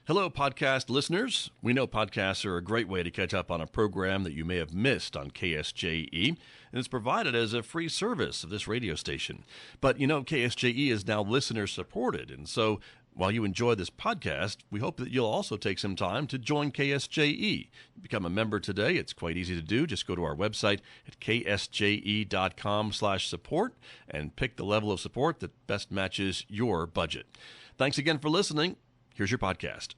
Hello, podcast listeners. We know podcasts are a great way to catch up on a program that you may have missed on KSJE, and it's provided as a free service of this radio station. But KSJE is now listener supported, and so while you enjoy this podcast, we hope that you'll also take some time to join KSJE. Become a member today. It's quite easy to do. Just go to our website at ksje.com/support and pick the level of support that best matches your budget. Thanks again for listening. Here's your podcast.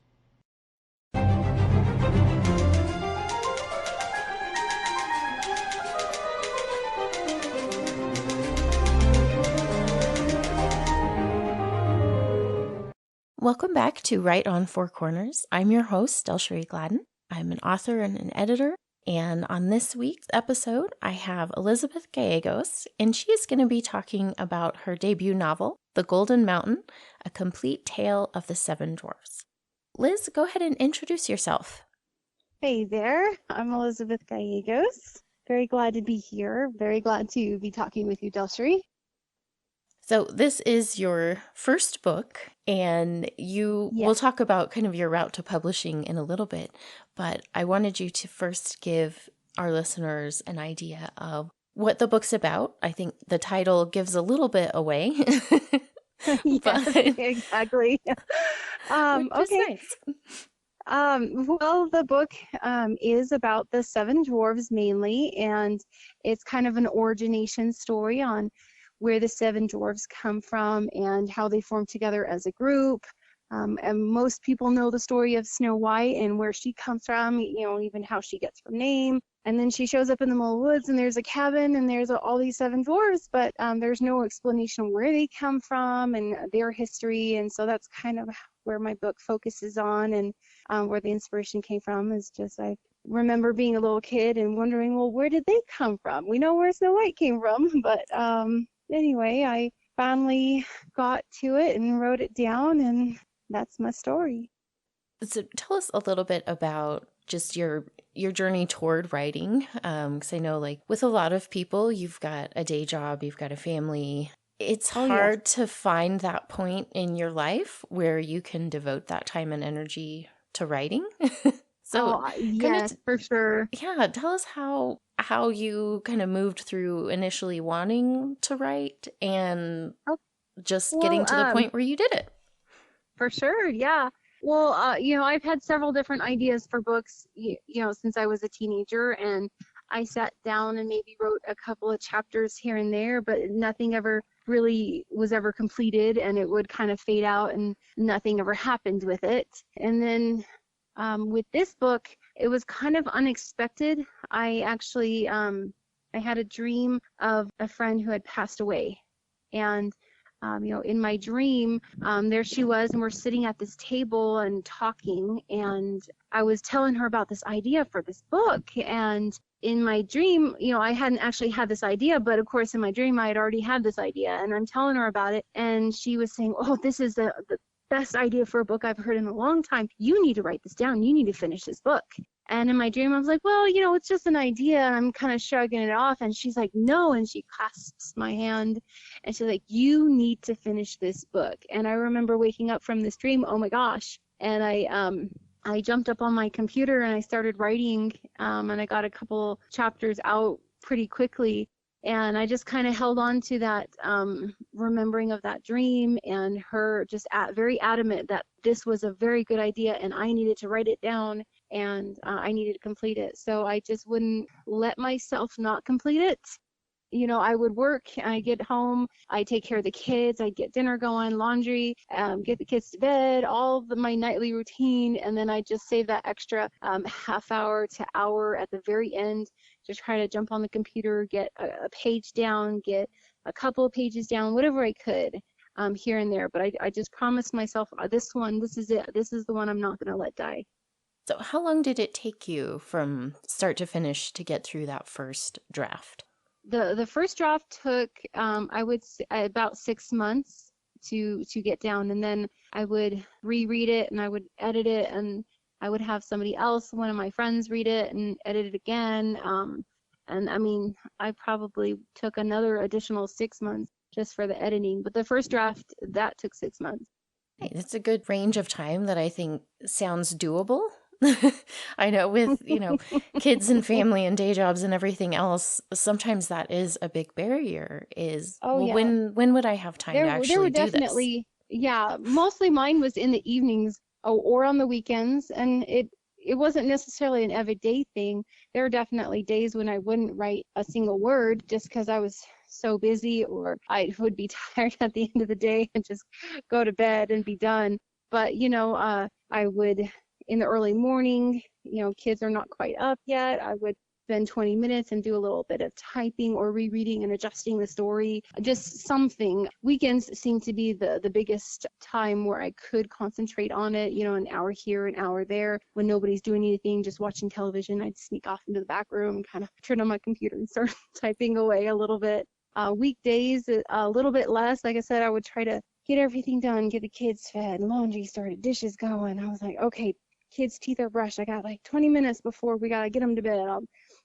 Welcome back to Right on Four Corners. I'm your host, DelSheree Gladden. I'm an author and an editor, and on this week's episode, I have Elizabeth Gallegos, and she is going to be talking about her debut novel, The Golden Mountain, A Complete Tale of the Seven Dwarves. Liz, go ahead and introduce yourself. Hey there, I'm Elizabeth Gallegos. Very glad to be here. Very glad to be talking with you, DelSheree. So this is your first book, and we'll talk about kind of your route to publishing in a little bit, but I wanted you to first give our listeners an idea of what the book's about. I think the title gives a little bit away. Yes, exactly. Okay. Nice. Well, the book is about the Seven Dwarves mainly, and it's kind of an origination story on where the Seven Dwarves come from and how they formed together as a group. And most people know the story of Snow White and where she comes from, even how she gets her name. And then she shows up in the middle of the woods and there's a cabin and there's all these seven dwarves, but there's no explanation of where they come from and their history. And so that's kind of where my book focuses on, and where the inspiration came from is just I remember being a little kid and wondering, well, where did they come from? We know where Snow White came from, but anyway, I finally got to it and wrote it down, and that's my story. So tell us a little bit about just your journey toward writing, because I know, like, with a lot of people, you've got a day job, you've got a family. It's hard to find that point in your life where you can devote that time and energy to writing. Yes, for sure. Yeah, tell us how you kind of moved through initially wanting to write and getting to the point where you did it. For sure, yeah. Well, I've had several different ideas for books, since I was a teenager, and I sat down and maybe wrote a couple of chapters here and there, but nothing ever really was ever completed, and it would kind of fade out and nothing ever happened with it. And then with this book, it was kind of unexpected. I actually, I had a dream of a friend who had passed away, and in my dream, there she was, and we're sitting at this table and talking, and I was telling her about this idea for this book. And in my dream, I hadn't actually had this idea, but of course in my dream I had already had this idea, and I'm telling her about it, and she was saying, oh, this is the best idea for a book I've heard in a long time. You need to write this down. You need to finish this book. And in my dream, I was like, well, it's just an idea. And I'm kind of shrugging it off. And she's like, no. And she clasps my hand. And she's like, you need to finish this book. And I remember waking up from this dream, oh, my gosh. And I jumped up on my computer and I started writing. And I got a couple chapters out pretty quickly. And I just kind of held on to that remembering of that dream, and her just very adamant that this was a very good idea and I needed to write it down, and I needed to complete it. So I just wouldn't let myself not complete it. I would work, I get home, I take care of the kids, I get dinner going, laundry, get the kids to bed, all of my nightly routine, and then I just save that extra half hour to hour at the very end to try to jump on the computer, get a page down, get a couple of pages down, whatever I could here and there. But I just promised myself, this is it. This is the one I'm not going to let die. So how long did it take you from start to finish to get through that first draft? The first draft took, I would say, about 6 months to get down, and then I would reread it and I would edit it, and I would have somebody else, one of my friends, read it and edit it again. And I mean, I probably took another additional 6 months just for the editing. But the first draft, that took 6 months. Hey, it's a good range of time that I think sounds doable. I know with, kids and family and day jobs and everything else, sometimes that is a big barrier is, Oh well, yeah. when would I have time to There were actually do this? definitely, yeah, mostly mine was in the evenings, or on the weekends, and it wasn't necessarily an everyday thing. There were definitely days when I wouldn't write a single word just because I was so busy, or I would be tired at the end of the day and just go to bed and be done. But I would, in the early morning, kids are not quite up yet, I would spend 20 minutes and do a little bit of typing or rereading and adjusting the story, just something. Weekends seem to be the biggest time where I could concentrate on it, an hour here, an hour there. When nobody's doing anything, just watching television, I'd sneak off into the back room and kind of turn on my computer and start typing away a little bit. Weekdays, a little bit less. Like I said, I would try to get everything done, get the kids fed, laundry started, dishes going. I was like, okay, kids' teeth are brushed. I got like 20 minutes before we got to get them to bed. I'll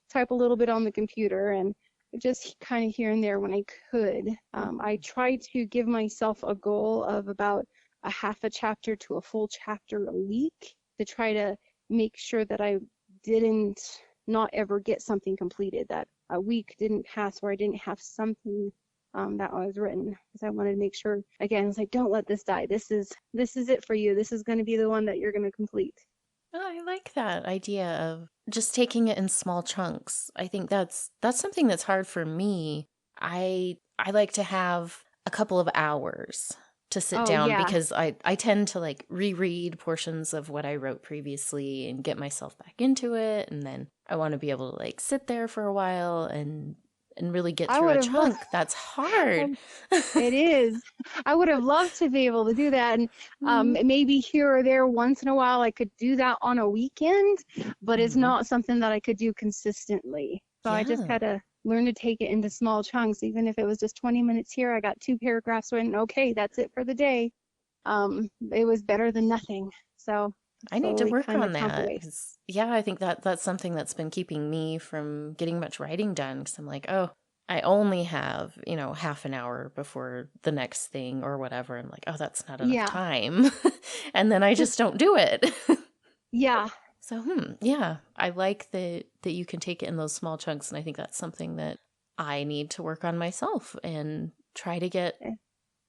type a little bit on the computer and just kind of here and there when I could. I try to give myself a goal of about a half a chapter to a full chapter a week to try to make sure that I didn't not ever get something completed, that a week didn't pass where I didn't have something that was written, because I wanted to make sure, again, it's like, don't let this die. This is it for you. This is going to be the one that you're going to complete. Oh, I like that idea of just taking it in small chunks. I think that's something that's hard for me. I like to have a couple of hours to sit Oh down yeah. because I tend to like reread portions of what I wrote previously and get myself back into it, and then I want to be able to like sit there for a while and really get I through would a have loved. chunk. That's hard. It is. I would have loved to be able to do that, and Mhm. maybe here or there once in a while I could do that on a weekend, but it's Mhm. not something that I could do consistently. So I just Yeah. had to learn to take it into small chunks, even if it was just 20 minutes here. I got 2 paragraphs written. Okay, that's it for the day. It was better than nothing. So I need to slowly work kind on of count the that ways. because, yeah, I think that's something that's been keeping me from getting much writing done because I'm like, oh, I only have, half an hour before the next thing or whatever. I'm like, oh, that's not enough Yeah, time. And then I just don't do it. yeah. So, yeah, I like that you can take it in those small chunks. And I think that's something that I need to work on myself and try to get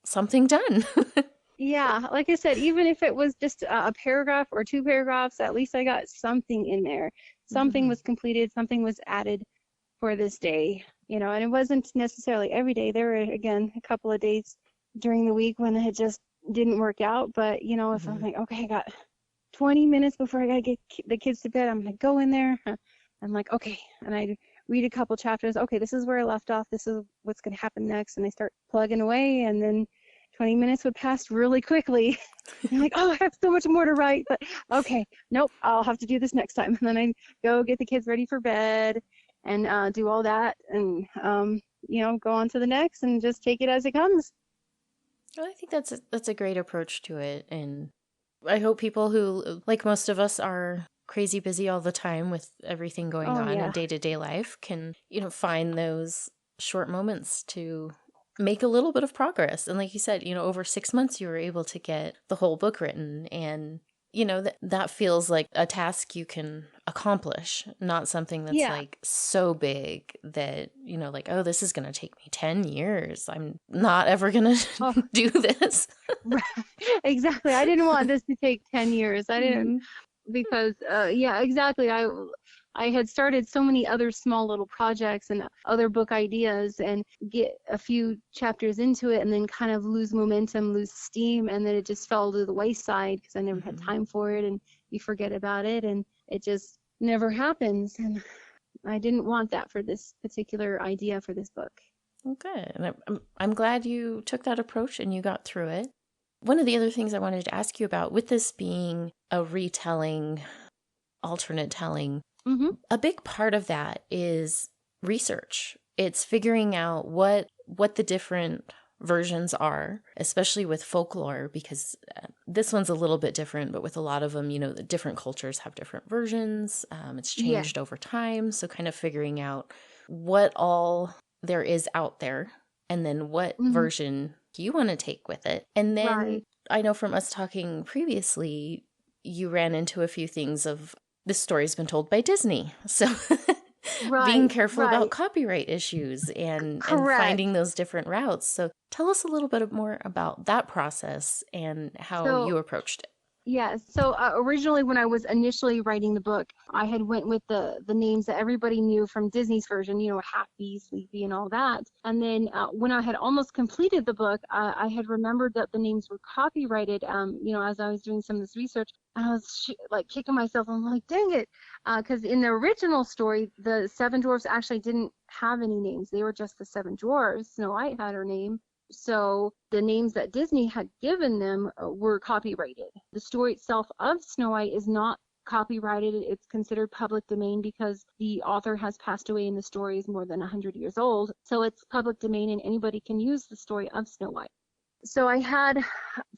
something done. Yeah, like I said, even if it was just a paragraph or 2 paragraphs, at least I got something in there. Something Mhm. was completed, something was added for this day, and it wasn't necessarily every day. There were, again, a couple of days during the week when it just didn't work out. But, if I'm Mhm. like, okay, I got 20 minutes before I gotta get the kids to bed, I'm gonna go in there. I'm like, okay, and I read a couple chapters. Okay, this is where I left off. This is what's gonna happen next, and I start plugging away, and then 20 minutes would pass really quickly. I'm like, oh, I have so much more to write, but okay, nope, I'll have to do this next time. And then I go get the kids ready for bed and do all that, and go on to the next and just take it as it comes. Well, I think that's a great approach to it, and I hope people who, like most of us, are crazy busy all the time with everything going Oh on in yeah, day-to-day life can, find those short moments to make a little bit of progress. And like you said, over 6 months you were able to get the whole book written, and that feels like a task you can accomplish, not something that's yeah. like so big that, like, oh, this is going to take me 10 years. I'm not ever going Oh, to do this. right. Exactly. I didn't want this to take 10 years. I didn't, Mhm. because yeah, exactly. I had started so many other small little projects and other book ideas, and get a few chapters into it and then kind of lose momentum, lose steam, and then it just fell to the wayside because I never had Mhm. time for it, and you forget about it, and it just never happens. And I didn't want that for this particular idea for this book. Well, good. And I'm glad you took that approach and you got through it. One of the other things I wanted to ask you about, with this being a retelling, alternate telling, Mm-hmm. a big part of that is research. It's figuring out what the different versions are, especially with folklore, because this one's a little bit different, but with a lot of them, the different cultures have different versions. It's Yeah. changed over time. So kind of figuring out what all there is out there, and then what Mm-hmm. version you want to take with it. And then Right. I know from us talking previously, you ran into a few things of this story's been told by Disney. So being Right, careful about right. copyright issues and Correct. finding those different routes. So tell us a little bit more about that process and how So you approached it. yeah, so originally when I was initially writing the book, I had went with the names that everybody knew from Disney's version, Happy, Sleepy, and all that. And then when I had almost completed the book, I had remembered that the names were copyrighted. As I was doing some of this research, and I was like kicking myself. I'm like, dang it, because in the original story, the Seven Dwarfs actually didn't have any names. They were just the Seven Dwarfs. Snow White had her name. So the names that Disney had given them were copyrighted. The story itself of Snow White is not copyrighted. It's considered public domain because the author has passed away and the story is more than 100 years old. So it's public domain and anybody can use the story of Snow White. So I had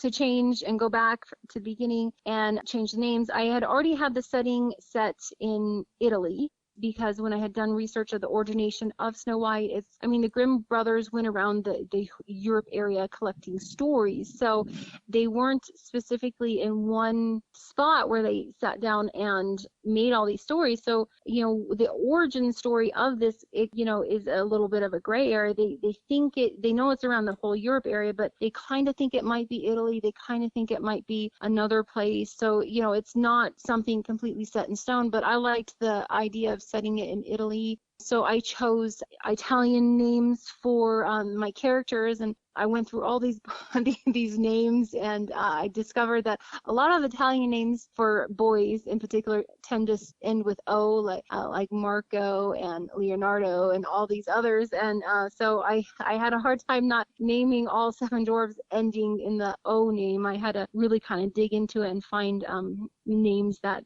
to change and go back to the beginning and change the names. I had already had the setting set in Italy, because when I had done research of the origination of Snow White, the Grimm brothers went around the Europe area collecting stories. So they weren't specifically in one spot where they sat down and made all these stories. So, the origin story of this, is a little bit of a gray area. They know it's around the whole Europe area, but they kind of think it might be Italy. They kind of think it might be another place. So, it's not something completely set in stone, but I liked the idea of setting it in Italy. So I chose Italian names for my characters, and I went through all these these names, and I discovered that a lot of Italian names for boys in particular tend to end with O, like Marco and Leonardo and all these others. And so I had a hard time not naming all Seven Dwarves ending in the O name. I had to really kind of dig into it and find names that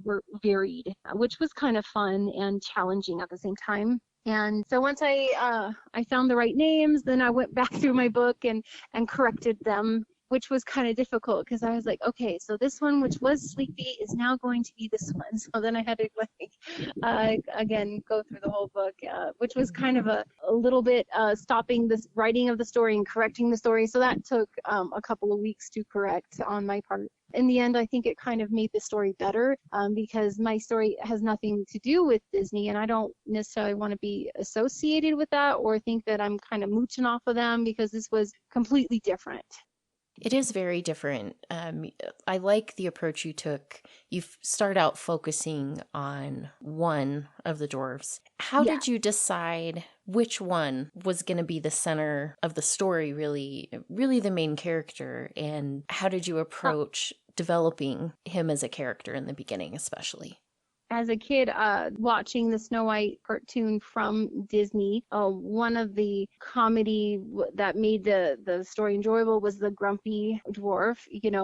were varied, which was kind of fun and challenging at the same time. And so once I found the right names, then I went back through my book and corrected them, which was kind of difficult because I was like, okay, so this one, which was Sleepy, is now going to be this one. So then I had to again go through the whole book, which was kind of a little bit stopping the writing of the story and correcting the story. So that took a couple of weeks to correct on my part. In the end, I think it kind of made the story better because my story has nothing to do with Disney, and I don't necessarily want to be associated with that or think that I'm kind of mooching off of them, because this was completely different. It is very different. I like the approach you took. You start out focusing on one of the dwarves. How did you decide which one was going to be the center of the story, really the main character? And how did you approach developing him as a character in the beginning, especially? As a kid, watching the Snow White cartoon from Disney, one of the comedy that made the story enjoyable was the grumpy dwarf.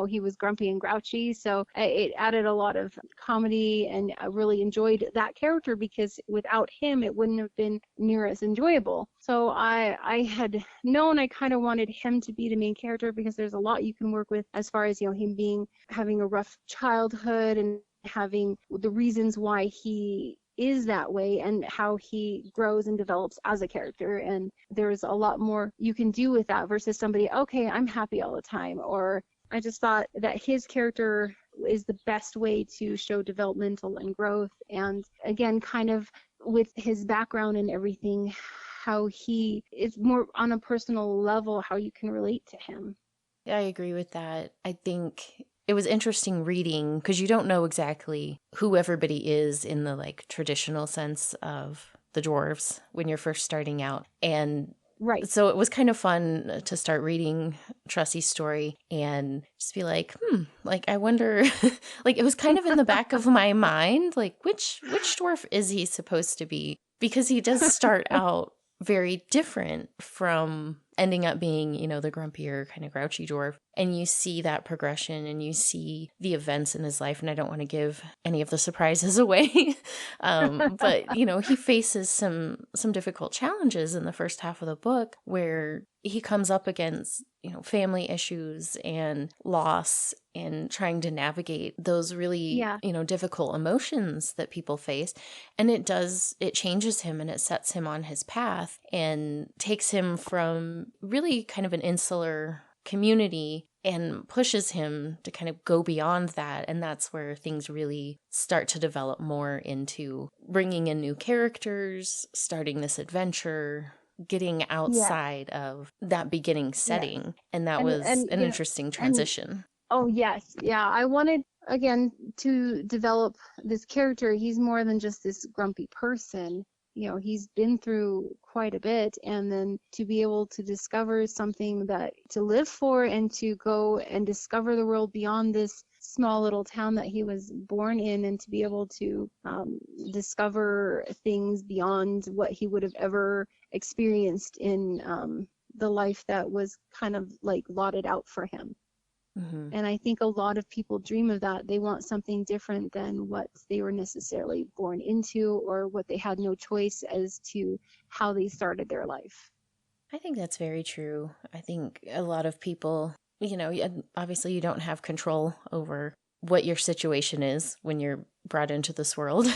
He was grumpy and grouchy, so it added a lot of comedy, and I really enjoyed that character because without him, it wouldn't have been near as enjoyable. So I had known I kind of wanted him to be the main character because there's a lot you can work with as far as him having a rough childhood and having the reasons why he is that way and how he grows and develops as a character. And there's a lot more you can do with that versus somebody, okay, I'm happy all the time. Or I just thought that his character is the best way to show developmental and growth. And again, kind of with his background and everything, how he is more on a personal level, how you can relate to him. Yeah, I agree with that. I think it was interesting reading because you don't know exactly who everybody is in the traditional sense of the dwarves when you're first starting out. And right. So it was kind of fun to start reading Trussie's story and just be I wonder, it was kind of in the back of my mind, which dwarf is he supposed to be? Because he does start out very different from ending up being, the grumpier, kind of grouchy dwarf. And you see that progression and you see the events in his life. And I don't want to give any of the surprises away. But, he faces some difficult challenges in the first half of the book where he comes up against, family issues and loss and trying to navigate those really, difficult emotions that people face. And it changes him and it sets him on his path and takes him from really kind of an insular community and pushes him to kind of go beyond that. And that's where things really start to develop more into bringing in new characters, starting this adventure, getting Yeah. outside of that beginning Yes. setting. And that And was an you know, interesting and transition. oh yes, yeah. I wanted again to develop this character. He's more than just this grumpy person. He's been through quite a bit, and then to be able to discover something that to live for and to go and discover the world beyond this small little town that he was born in, and to be able to discover things beyond what he would have ever experienced in the life that was kind of like allotted out for him. Mm-hmm. And I think a lot of people dream of that. They want something different than what they were necessarily born into, or what they had no choice as to how they started their life. I think that's very true. I think a lot of people, obviously you don't have control over what your situation is when you're brought into this world.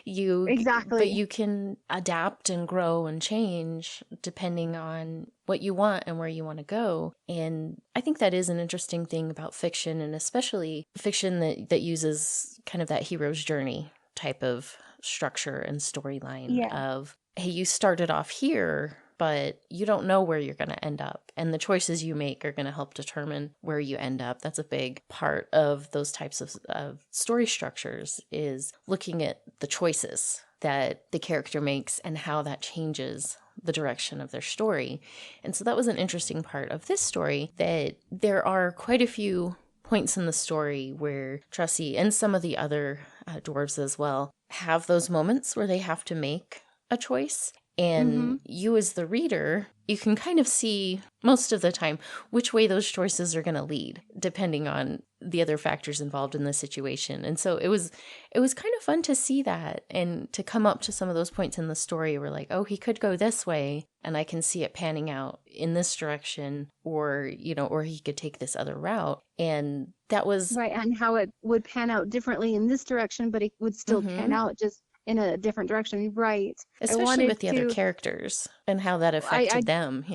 Exactly. But you can adapt and grow and change depending on what you want and where you want to go. And I think that is an interesting thing about fiction, and especially fiction that uses kind of that hero's journey type of structure and storyline of, hey, you started off here, but you don't know where you're going to end up. And the choices you make are going to help determine where you end up. That's a big part of those types of story structures, is looking at the choices that the character makes and how that changes the direction of their story. And so that was an interesting part of this story, that there are quite a few points in the story where Trussie and some of the other dwarves as well have those moments where they have to make a choice. And you as the reader, you can kind of see most of the time which way those choices are going to lead, depending on the other factors involved in the situation. And so it was kind of fun to see that, and to come up to some of those points in the story where like, oh, he could go this way, and I can see it panning out in this direction, or he could take this other route. And that was right. And how it would pan out differently in this direction, but it would still pan out just in a different direction, right? Especially with the other characters and how that affected them.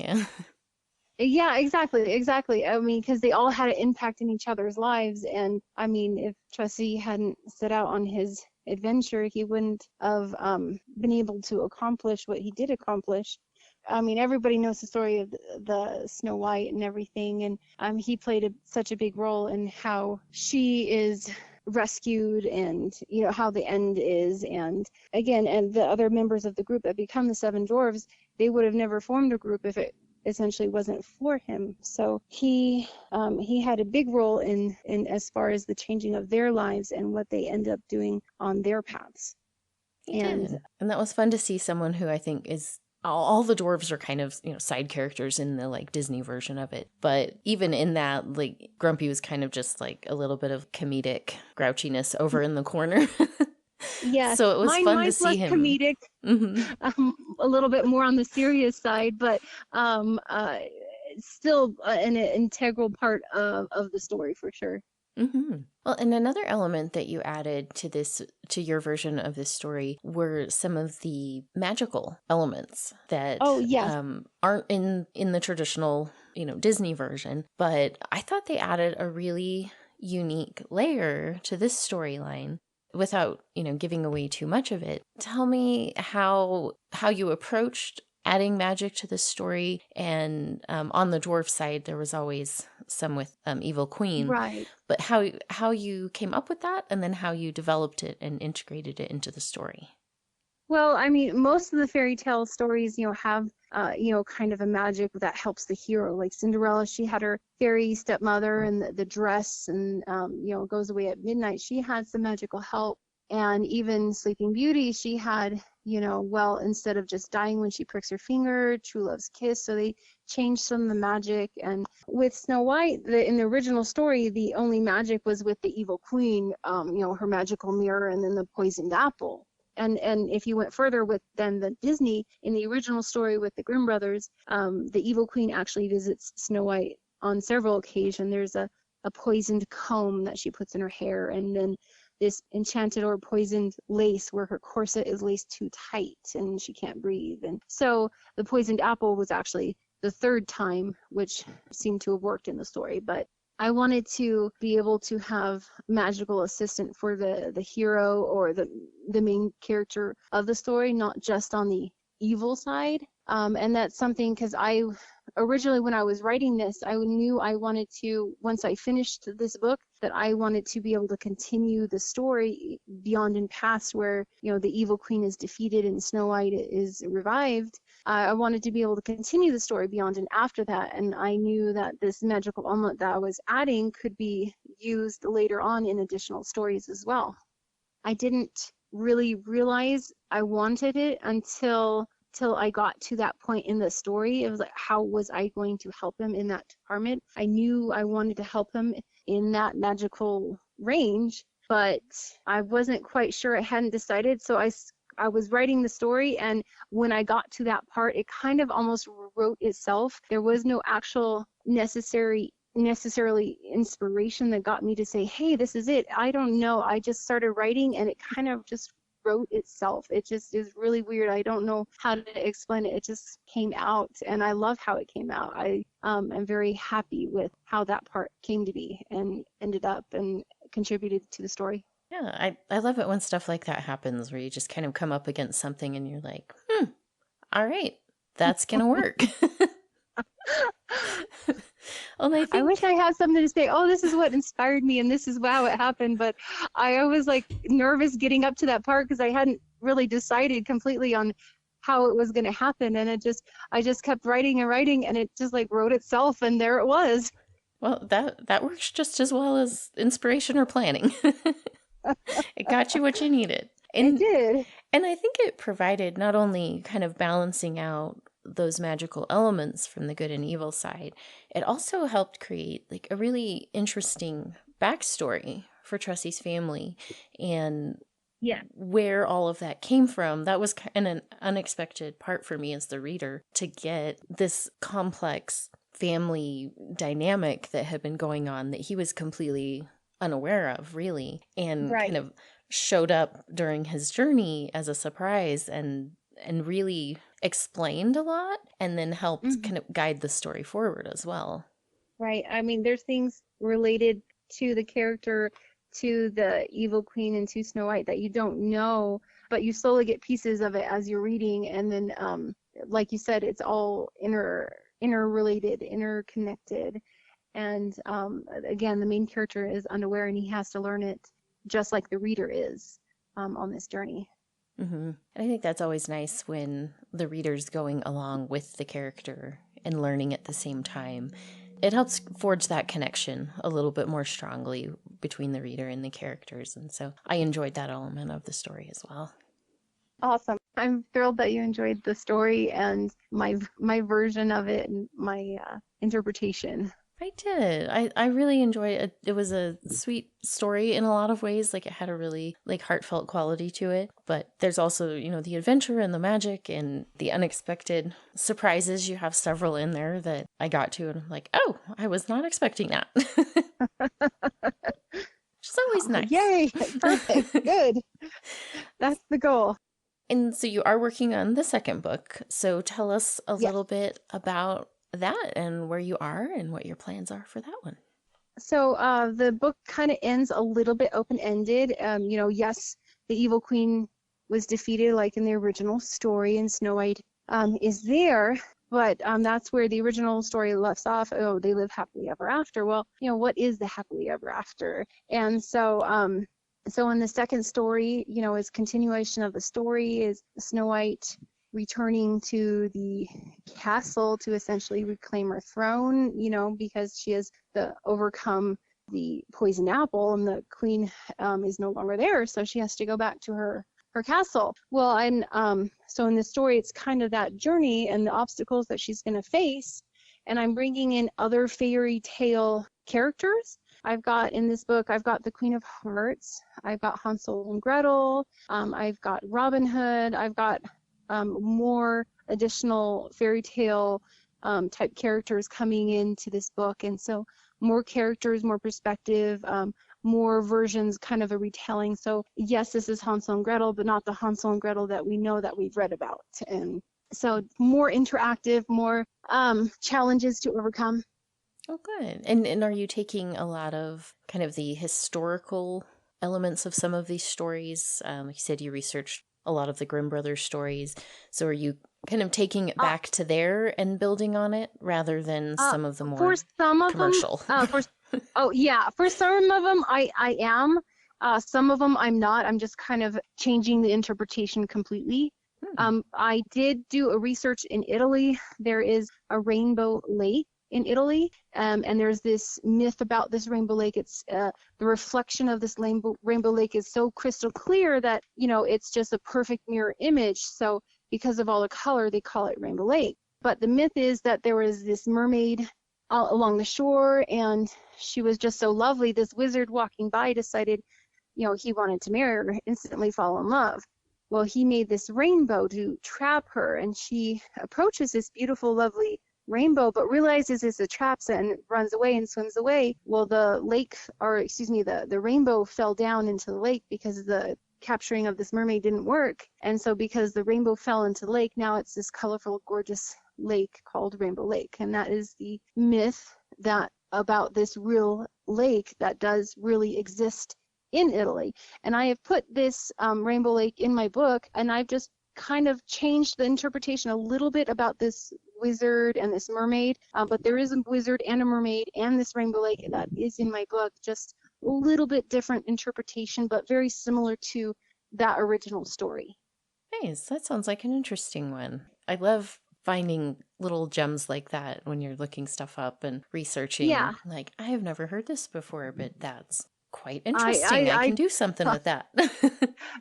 Yeah, exactly. I mean, because they all had an impact in each other's lives. And I mean, if Trussie hadn't set out on his adventure, he wouldn't have been able to accomplish what he did accomplish. I mean, everybody knows the story of the Snow White and everything, and he played such a big role in how she is rescued, and how the end is. And again, and the other members of the group that become the Seven Dwarves, they would have never formed a group if it essentially wasn't for him. So he had a big role in as far as the changing of their lives and what they end up doing on their paths. And that was fun to see someone who I think is, all the dwarves are kind of, side characters in the like Disney version of it. But even in that, like, Grumpy was kind of just like a little bit of comedic grouchiness over in the corner. Yeah. So it was fun to see him. Comedic, a little bit more on the serious side, but still an integral part of the story for sure. Well, and another element that you added to your version of this story were some of the magical elements that aren't in the traditional, Disney version. But I thought they added a really unique layer to this storyline without, giving away too much of it. Tell me how you approached adding magic to the story. And on the dwarf side, there was always some with Evil Queen. Right. But how you came up with that, and then how you developed it and integrated it into the story. Well, I mean, most of the fairy tale stories, have, kind of a magic that helps the hero. Like Cinderella, she had her fairy stepmother and the dress, and, goes away at midnight. She had some magical help. And even Sleeping Beauty, she had, instead of just dying when she pricks her finger, true love's kiss. So they changed some of the magic. And with Snow White, in the original story, the only magic was with the Evil Queen, her magical mirror, and then the poisoned apple. And if you went further with then the Disney, in the original story with the Grimm brothers, the Evil Queen actually visits Snow White on several occasions. There's a poisoned comb that she puts in her hair, and then this enchanted or poisoned lace where her corset is laced too tight and she can't breathe. And so the poisoned apple was actually the third time, which seemed to have worked in the story. But I wanted to be able to have magical assistant for the hero or the main character of the story, not just on the evil side. And that's something because I originally, when I was writing this, I knew I wanted to, once I finished this book, that I wanted to be able to continue the story beyond and past where, the evil queen is defeated and Snow White is revived. I wanted to be able to continue the story beyond and after that. And I knew that this magical omelet that I was adding could be used later on in additional stories as well. I didn't really realize I wanted it until I got to that point in the story. It was like, how was I going to help him in that department? I knew I wanted to help him in that magical range, but I wasn't quite sure. I hadn't decided. So I was writing the story, and when I got to that part, it kind of almost wrote itself. There was no actual necessarily inspiration that got me to say, hey, this is it. I don't know. I just started writing, and it kind of just wrote itself. It just is really weird. I don't know how to explain it. It just came out, and I love how it came out. I am very happy with how that part came to be and ended up and contributed to the story. Yeah, I love it when stuff like that happens, where you just kind of come up against something and you're like, all right, that's going to work. Well, I wish I had something to say, oh, this is what inspired me and this is how it happened. But I was like nervous getting up to that part because I hadn't really decided completely on how it was going to happen. And I just kept writing and writing, and it just like wrote itself, and there it was. Well, that works just as well as inspiration or planning. It got you what you needed. It did. And I think it provided not only kind of balancing out those magical elements from the good and evil side, it also helped create like a really interesting backstory for Tressy's family and where all of that came from. That was kind of an unexpected part for me as the reader, to get this complex family dynamic that had been going on that he was completely unaware of, really, and kind of showed up during his journey as a surprise and really explained a lot, and then helped kind of guide the story forward as well. Right. I mean, there's things related to the character, to the evil queen, and to Snow White that you don't know, but you slowly get pieces of it as you're reading. And then, like you said, it's all interrelated, interconnected. And again, the main character is unaware, and he has to learn it just like the reader is on this journey. And I think that's always nice when the reader's going along with the character and learning at the same time. It helps forge that connection a little bit more strongly between the reader and the characters. And so I enjoyed that element of the story as well. Awesome. I'm thrilled that you enjoyed the story and my version of it and my interpretation. I did. I really enjoyed it. It was a sweet story in a lot of ways. Like, it had a really like heartfelt quality to it. But there's also, the adventure and the magic and the unexpected surprises. You have several in there that I got to, and I'm like, oh, I was not expecting that. Which is always nice. Yay! Perfect. Good. That's the goal. And so you are working on the second book. So tell us a little bit about that and where you are and what your plans are for that one. So the book kind of ends a little bit open-ended. Yes, the evil queen was defeated like in the original story, and Snow White is there, but that's where the original story left off. Oh, they live happily ever after. Well, what is the happily ever after? And so in the second story, is continuation of the story, is Snow White returning to the castle to essentially reclaim her throne, because she has overcome the poison apple, and the queen is no longer there, so she has to go back to her castle. Well, and so in this story, it's kind of that journey and the obstacles that she's going to face, and I'm bringing in other fairy tale characters. I've got the Queen of Hearts, I've got Hansel and Gretel, I've got Robin Hood, I've got more additional fairy tale type characters coming into this book, and so more characters, more perspective, more versions, kind of a retelling. So yes, this is Hansel and Gretel, but not the Hansel and Gretel that we know that we've read about, and so more interactive, more challenges to overcome. Oh, good. And are you taking a lot of kind of the historical elements of some of these stories? Like you said, you researched a lot of the Grimm brothers stories. So are you kind of taking it Uh, back to there and building on it rather than uh, some of the for more some of them, commercial? oh yeah, for some of them, I am. Some of them I'm not. I'm just kind of changing the interpretation completely. Hmm. I did do a research in Italy. There is a rainbow lake in Italy, and there's this myth about this rainbow lake. It's the reflection of this rainbow lake is so crystal clear that, you know, it's just a perfect mirror image. So because of all the color, they call it Rainbow Lake. But the myth is that there was this mermaid along the shore, and she was just so lovely. This wizard walking by decided, you know, he wanted to marry her, instantly fall in love. Well, he made this rainbow to trap her, and she approaches this beautiful, lovely rainbow, but realizes it's a trap and runs away and swims away. Well, the lake, or excuse me, the rainbow fell down into the lake because the capturing of this mermaid didn't work. And so because the rainbow fell into the lake, now it's this colorful, gorgeous lake called Rainbow Lake. And that is the myth that about this real lake that does really exist in Italy. And I have put this Rainbow Lake in my book, and I've just kind of changed the interpretation a little bit about this wizard and this mermaid. But there is a wizard and a mermaid and this Rainbow Lake that is in my book, just a little bit different interpretation, but very similar to that original story. Nice. That sounds like an interesting one. I love finding little gems like that when you're looking stuff up and researching. Yeah. Like, I have never heard this before, but that's quite I interesting. I I can do something with that.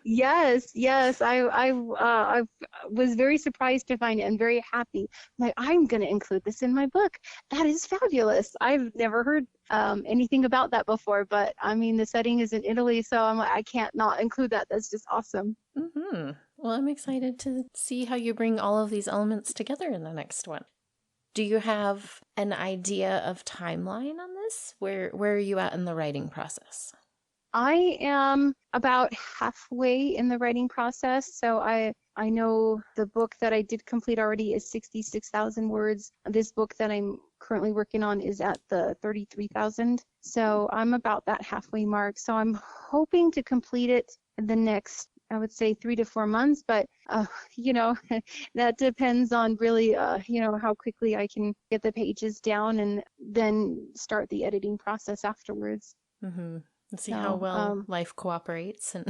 Yes. I was very surprised to find it and very happy. Like, I'm going to include this in my book. That is fabulous. I've never heard anything about that before, but I mean, the setting is in Italy, so I'm like, I can't not include that. That's just awesome. Mm-hmm. Well, I'm excited to see how you bring all of these elements together in the next one. Do you have an idea of timeline on this? Where are you at in the writing process? I am about halfway in the writing process, so I know the book that I did complete already is 66,000 words. This book that I'm currently working on is at the 33,000. So I'm about that halfway mark. So I'm hoping to complete it in the next, I would say, 3 to 4 months, but you know, that depends on really, you know, how quickly I can get the pages down and then start the editing process afterwards. Mm-hmm. And see So, how well life cooperates and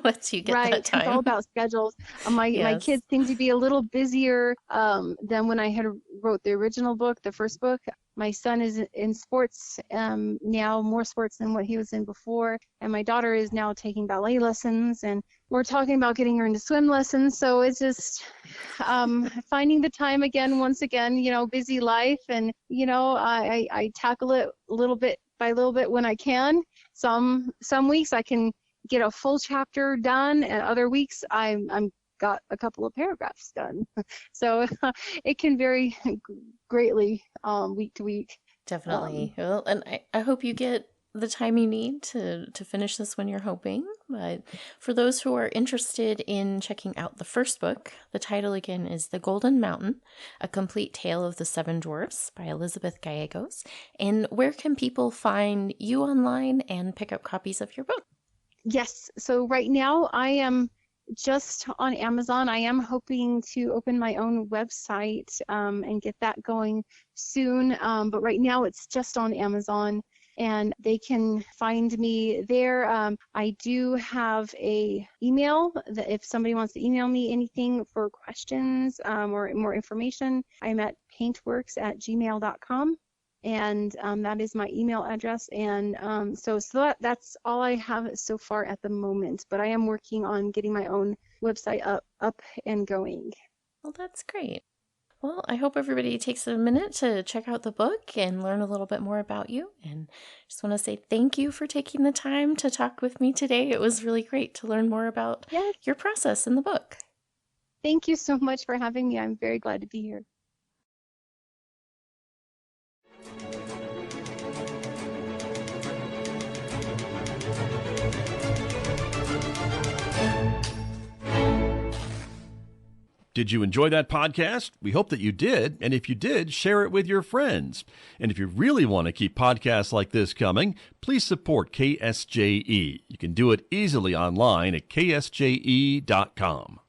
lets you get right, that time. it's all about schedules. My Yes. kids seem to be a little busier than when I had wrote the original book, the first book. My son is in sports now, more sports than what he was in before, and my daughter is now taking ballet lessons, and we're talking about getting her into swim lessons. So it's just finding the time again, once again, you know, busy life, and you know, I tackle it little bit by little bit when I can. Some weeks I can get a full chapter done, and other weeks I'm got a couple of paragraphs done. So it can vary greatly week to week. Definitely. Well, and I hope you get the time you need to finish this when you're hoping. But for those who are interested in checking out the first book, the title again is The Golden Mountain, A Complete Tale of the Seven Dwarves by Elizabeth Gallegos. And where can people find you online and pick up copies of your book? Yes. So right now I am just on Amazon. I am hoping to open my own website and get that going soon. But right now it's just on Amazon, and they can find me there. I do have a email that if somebody wants to email me anything for questions or more information, I'm at paintworks@gmail.com. And that is my email address. And so that's all I have so far at the moment. But I am working on getting my own website up and going. Well, that's great. Well, I hope everybody takes a minute to check out the book and learn a little bit more about you. And just want to say thank you for taking the time to talk with me today. It was really great to learn more about your process in the book. Thank you so much for having me. I'm very glad to be here. did you enjoy that podcast? We hope that you did. And if you did, share it with your friends. And if you really want to keep podcasts like this coming, please support KSJE. You can do it easily online at ksje.com.